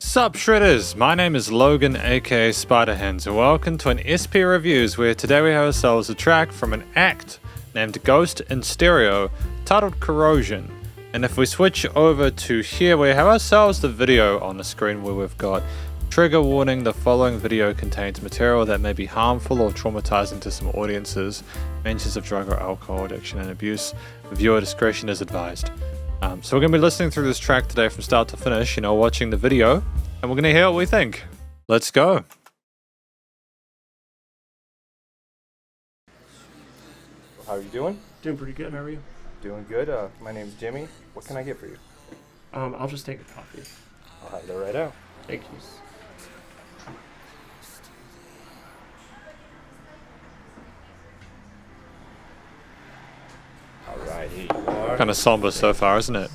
Sup Shredders, my name is Logan aka Spiderhands and welcome to an SP Reviews where today we have ourselves a track from an act named Ghost in Stereo titled Corrosion. And if we switch over to here we have ourselves the video on the screen where we've got trigger warning, the following video contains material that may be harmful or traumatizing to some audiences, mentions of drug or alcohol addiction and abuse, viewer discretion is advised. So we're going to be listening through this track today from start to finish, watching the video, and we're going to hear what we think. Let's go. How are you doing? Doing pretty good. How are you? Doing good. My name's Jimmy. What can I get for you? I'll just take a coffee. I'll have that right out. Thank you. Alright, here you are. Kind of somber so far, isn't it?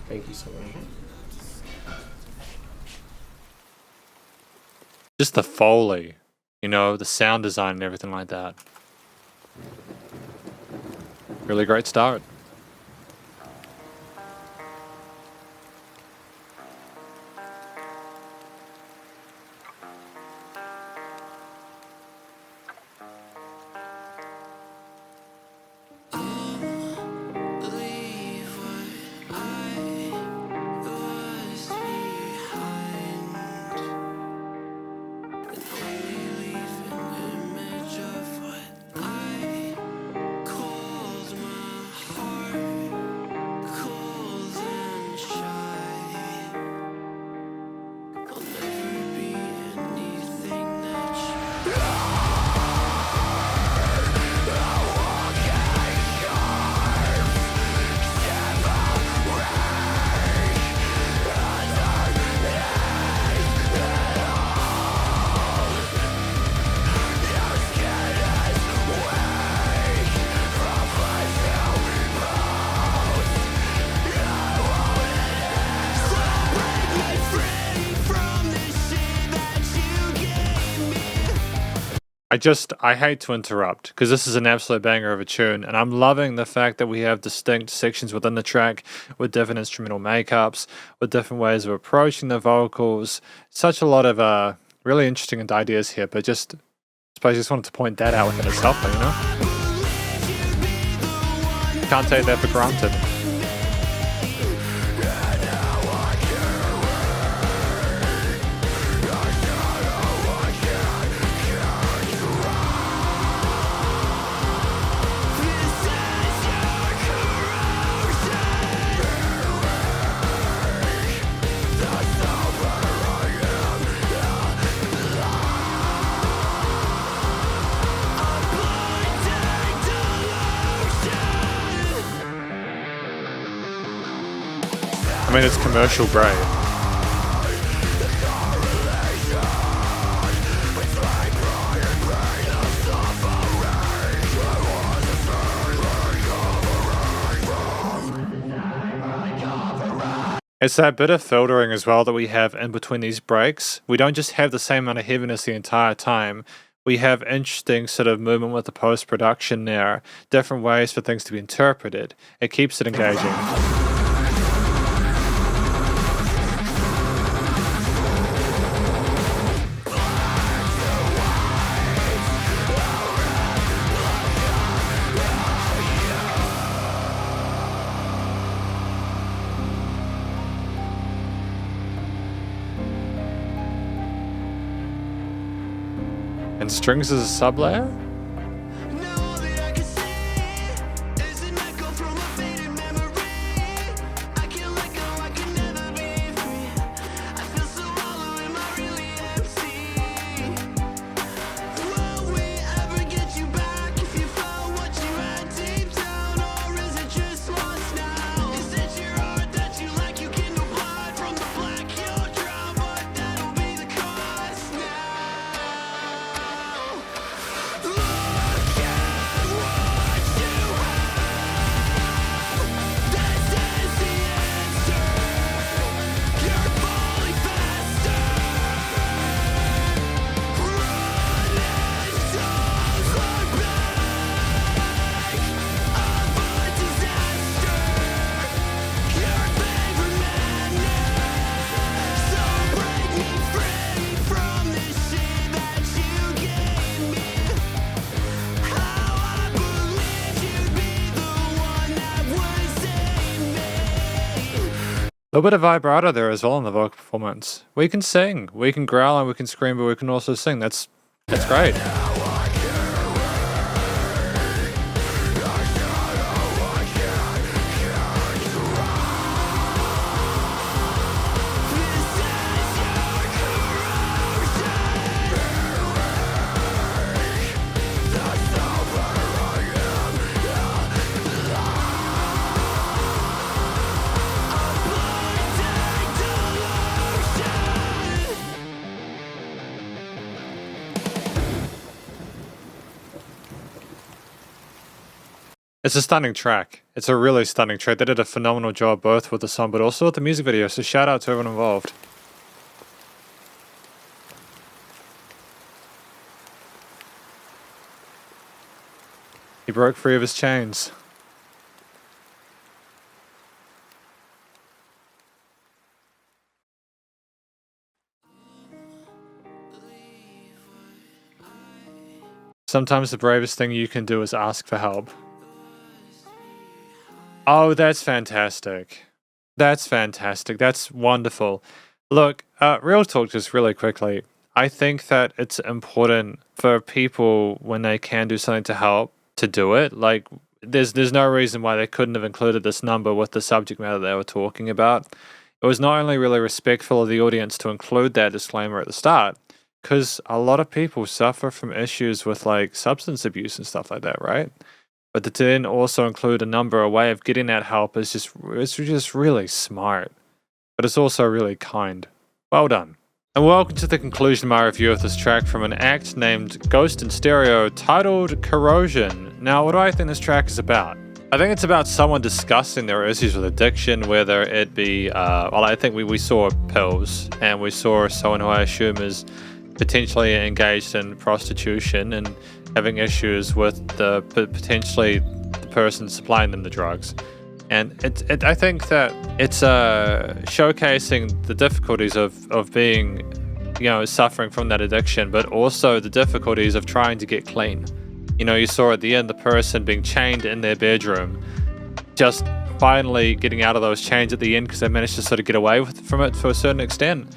Thank you so much. Just the Foley, the sound design and everything like that. Really great start. I hate to interrupt because this is an absolute banger of a tune and I'm loving the fact that we have distinct sections within the track with different instrumental makeups, with different ways of approaching the vocals. Such a lot of really interesting ideas here, but I suppose I just wanted to point that out within itself, Can't take that for granted. It's commercial grade. It's that bit of filtering as well that we have in between these breaks. We don't just have the same amount of heaviness the entire time. We have interesting sort of movement with the post-production there, different ways for things to be interpreted. It keeps it engaging. And strings as a sub-layer? little bit of vibrato there as well in the vocal performance. We can sing, we can growl, and we can scream, but we can also sing. That's great. It's a stunning track. It's a really stunning track. They did a phenomenal job both with the song but also with the music video, so shout out to everyone involved. He broke free of his chains. Sometimes the bravest thing you can do is ask for help. Oh, that's fantastic. That's fantastic. That's wonderful. Look, real talk just really quickly. I think that it's important for people when they can do something to help to do it. Like, there's no reason why they couldn't have included this number with the subject matter they were talking about. It was not only really respectful of the audience to include that disclaimer at the start, because a lot of people suffer from issues with like substance abuse and stuff like that, right? But to then also include a number, a way of getting that help is it's just really smart. But it's also really kind. Well done. And welcome to the conclusion of my review of this track from an act named Ghost in Stereo titled Corrosion. Now, what do I think this track is about? I think it's about someone discussing their issues with addiction, whether it be, well, I think we saw pills, and we saw someone who I assume is potentially engaged in prostitution and having issues with potentially the person supplying them the drugs. And I think that it's showcasing the difficulties of being, suffering from that addiction, but also the difficulties of trying to get clean. You saw at the end the person being chained in their bedroom, just finally getting out of those chains at the end because they managed to sort of get away from it to a certain extent.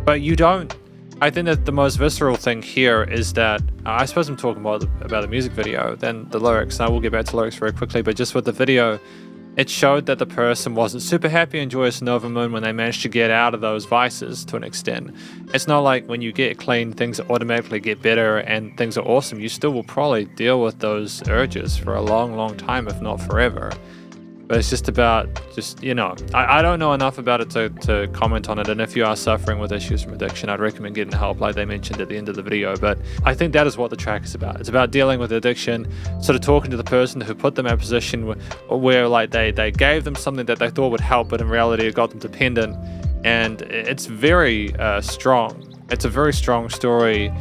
But you don't. I think that the most visceral thing here is that, I suppose I'm talking about the music video, then the lyrics, and I will get back to lyrics very quickly, but just with the video, it showed that the person wasn't super happy and joyous and over the moon when they managed to get out of those vices to an extent. It's not like when you get clean, things automatically get better and things are awesome. You still will probably deal with those urges for a long, long time, if not forever. But it's just about, I don't know enough about it to comment on it. And if you are suffering with issues from addiction, I'd recommend getting help like they mentioned at the end of the video. But I think that is what the track is about. It's about dealing with addiction, sort of talking to the person who put them in a position where like they gave them something that they thought would help, but in reality it got them dependent. And it's very strong. It's a very strong story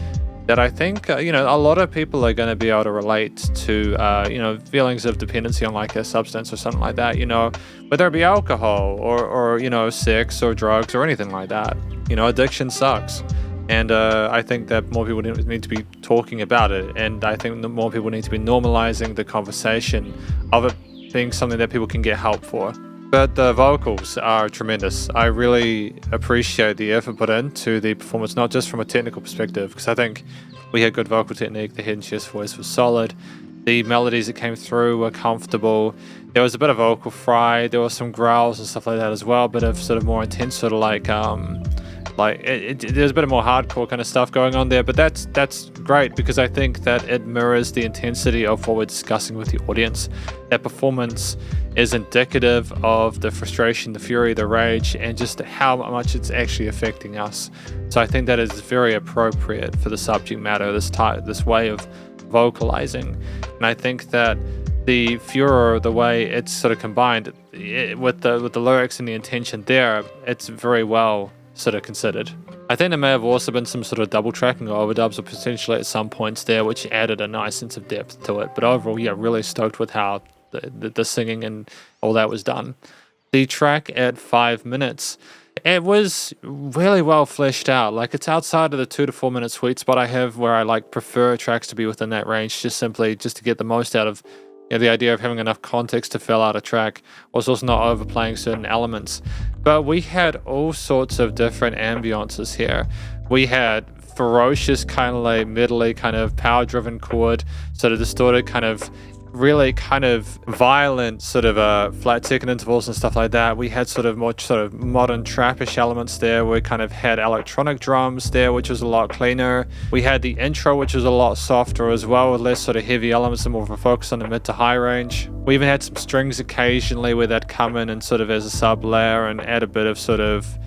that I think, a lot of people are going to be able to relate to, feelings of dependency on like a substance or something like that, whether it be alcohol or sex or drugs or anything like that. Addiction sucks. And I think that more people need to be talking about it. And I think that more people need to be normalizing the conversation of it being something that people can get help for. But the vocals are tremendous. I really appreciate the effort put into the performance, not just from a technical perspective, because I think we had good vocal technique. The head and chest voice was solid. The melodies that came through were comfortable. There was a bit of vocal fry. There were some growls and stuff like that as well. A bit of sort of more intense, sort of like there's a bit of more hardcore kind of stuff going on there. But that's great because I think that it mirrors the intensity of what we're discussing with the audience. That performance is indicative of the frustration, the fury, the rage, and just how much it's actually affecting us. So I think that is very appropriate for the subject matter, this way of vocalizing. And I think that the furor, the way it's sort of combined with the lyrics and the intention there, it's very well sort of considered. I think there may have also been some sort of double tracking or overdubs or potentially at some points there, which added a nice sense of depth to it. But overall, yeah, really stoked with how the singing and all that was done. The track at 5 minutes, it was really well fleshed out. Like, it's outside of the 2 to 4 minute sweet spot I have where I like prefer tracks to be within that range, just to get the most out of Yeah, the idea of having enough context to fill out a track was also not overplaying certain elements. But we had all sorts of different ambiances here. We had ferocious, kind of like metally, kind of power-driven chord, sort of distorted, kind of really kind of violent sort of flat second intervals and stuff like that. We had sort of more sort of modern trappish elements there. We kind of had electronic drums there, which was a lot cleaner. We had the intro, which was a lot softer as well, with less sort of heavy elements and more of a focus on the mid to high range. We even had some strings occasionally where they'd come in and sort of as a sub layer and add a bit of sort of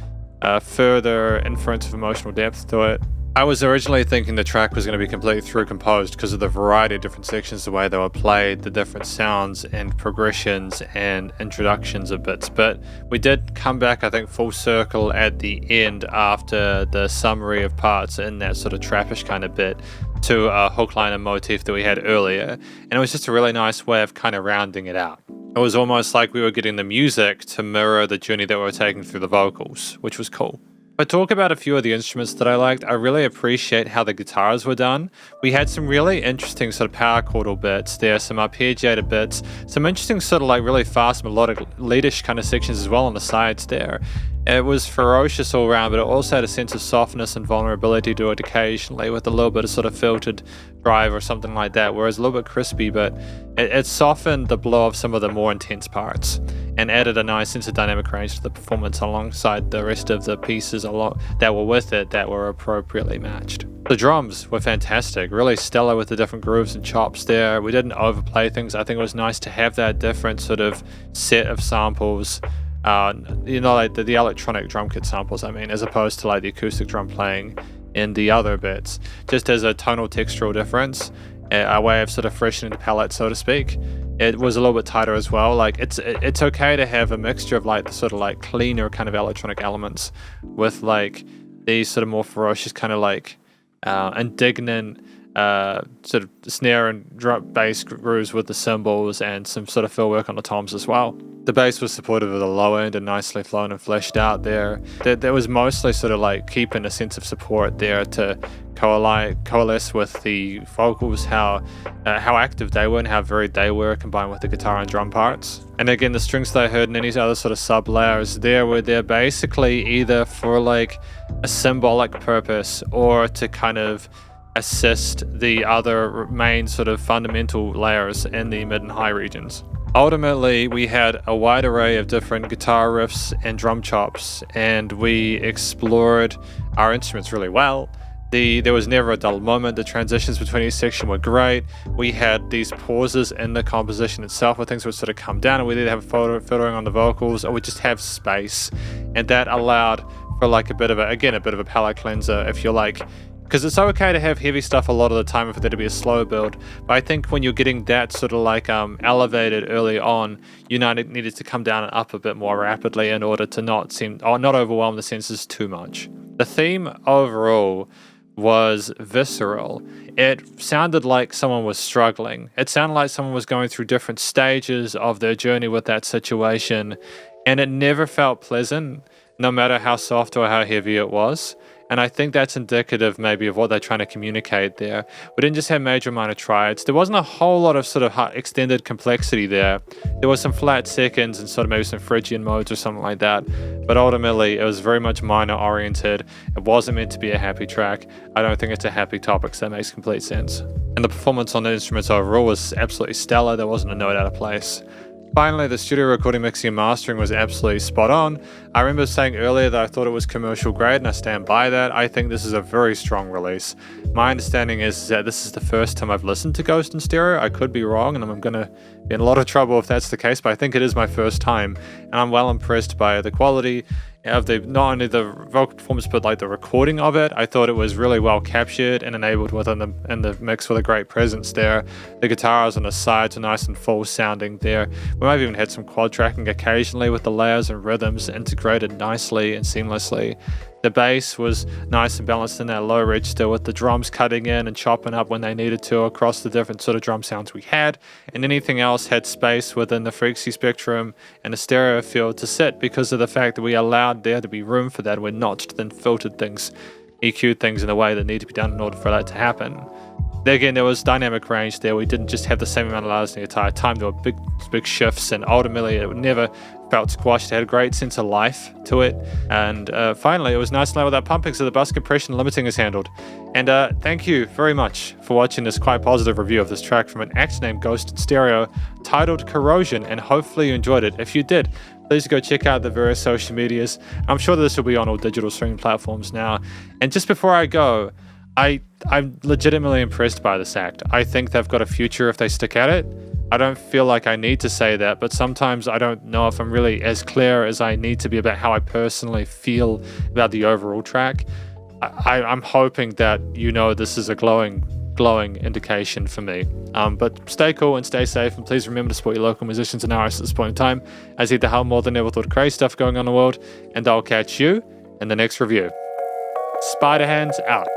further inference of emotional depth to it. I was originally thinking the track was going to be completely through composed because of the variety of different sections, the way they were played, the different sounds and progressions and introductions of bits. But we did come back, I think, full circle at the end after the summary of parts in that sort of trappish kind of bit to a hook line and motif that we had earlier. And it was just a really nice way of kind of rounding it out. It was almost like we were getting the music to mirror the journey that we were taking through the vocals, which was cool. But talk about a few of the instruments that I liked. I really appreciate how the guitars were done. We had some really interesting sort of power chordal bits there, some arpeggiated bits, some interesting sort of like really fast melodic leadish kind of sections as well on the sides there. It was ferocious all around, but it also had a sense of softness and vulnerability to it occasionally with a little bit of sort of filtered drive or something like that, whereas a little bit crispy, but it softened the blow of some of the more intense parts and added a nice sense of dynamic range to the performance alongside the rest of the pieces that were with it that were appropriately matched. The drums were fantastic, really stellar with the different grooves and chops there. We didn't overplay things. I think it was nice to have that different sort of set of samples, like the electronic drum kit samples, I mean, as opposed to like the acoustic drum playing in the other bits, just as a tonal textural difference, a way of sort of freshening the palette, so to speak. It was a little bit tighter as well. Like it's okay to have a mixture of like the sort of like cleaner kind of electronic elements with like these sort of more ferocious kind of like indignant sort of snare and drum bass grooves with the cymbals and some sort of fill work on the toms as well. The bass was supportive of the low end and nicely flown and fleshed out there. There was mostly sort of like keeping a sense of support there to coalesce with the vocals, how active they were and how varied they were combined with the guitar and drum parts. And again, the strings that I heard in any other sort of sub layers there were there basically either for like a symbolic purpose or to kind of assist the other main sort of fundamental layers in the mid and high regions. Ultimately, we had a wide array of different guitar riffs and drum chops, and we explored our instruments really well. There was never a dull moment. The transitions between each section were great. We had these pauses in the composition itself where things would sort of come down and we'd either have filtering on the vocals or we'd just have space. And that allowed for like a bit of a palette cleanser, if you like. Because it's okay to have heavy stuff a lot of the time and for there to be a slow build, but I think when you're getting that sort of like elevated early on, you needed to come down and up a bit more rapidly in order to not overwhelm the senses too much. The theme overall was visceral. It sounded like someone was struggling. It sounded like someone was going through different stages of their journey with that situation, and it never felt pleasant, no matter how soft or how heavy it was. And I think that's indicative maybe of what they're trying to communicate there. We didn't just have major minor triads. There wasn't a whole lot of sort of extended complexity there. There was some flat seconds and sort of maybe some Phrygian modes or something like that. But ultimately, it was very much minor oriented. It wasn't meant to be a happy track. I don't think it's a happy topic, so that makes complete sense. And the performance on the instruments overall was absolutely stellar. There wasn't a note out of place. Finally, the studio recording, mixing and mastering was absolutely spot on. I remember saying earlier that I thought it was commercial grade, and I stand by that. I think this is a very strong release. My understanding is that this is the first time I've listened to Ghost in stereo. I could be wrong, and I'm going to be in a lot of trouble if that's the case, but I think it is my first time, and I'm well impressed by the quality of not only the vocal performance but like the recording of it. I thought it was really well captured and enabled in the mix with a great presence there. The guitars on the sides are nice and full sounding there. We might have even had some quad tracking occasionally with the layers and rhythms integrated nicely and seamlessly. The bass was nice and balanced in that low register with the drums cutting in and chopping up when they needed to across the different sort of drum sounds we had, and anything else had space within the frequency spectrum and the stereo field to sit because of the fact that we allowed there to be room for that. We notched and filtered things, EQ'd things in a way that needed to be done in order for that to happen. Again, there was dynamic range there. We didn't just have the same amount of layers the entire time. There were big shifts, and ultimately it never felt squashed. It had a great sense of life to it. And finally, it was nice to know without pumping, so the bus compression limiting is handled. And thank you very much for watching this quite positive review of this track from an act named Ghost in Stereo titled Corrosion, and hopefully you enjoyed it. If you did, please go check out the various social medias. I'm sure that this will be on all digital streaming platforms now. And just before I go, I'm legitimately impressed by this act. I think they've got a future if they stick at it. I don't feel like I need to say that, but sometimes I don't know if I'm really as clear as I need to be about how I personally feel about the overall track. I'm hoping that this is a glowing indication for me. But stay cool and stay safe, and please remember to support your local musicians and artists at this point in time, as he had the hell more than ever thought crazy stuff going on in the world, and I'll catch you in the next review. Spiderhands out.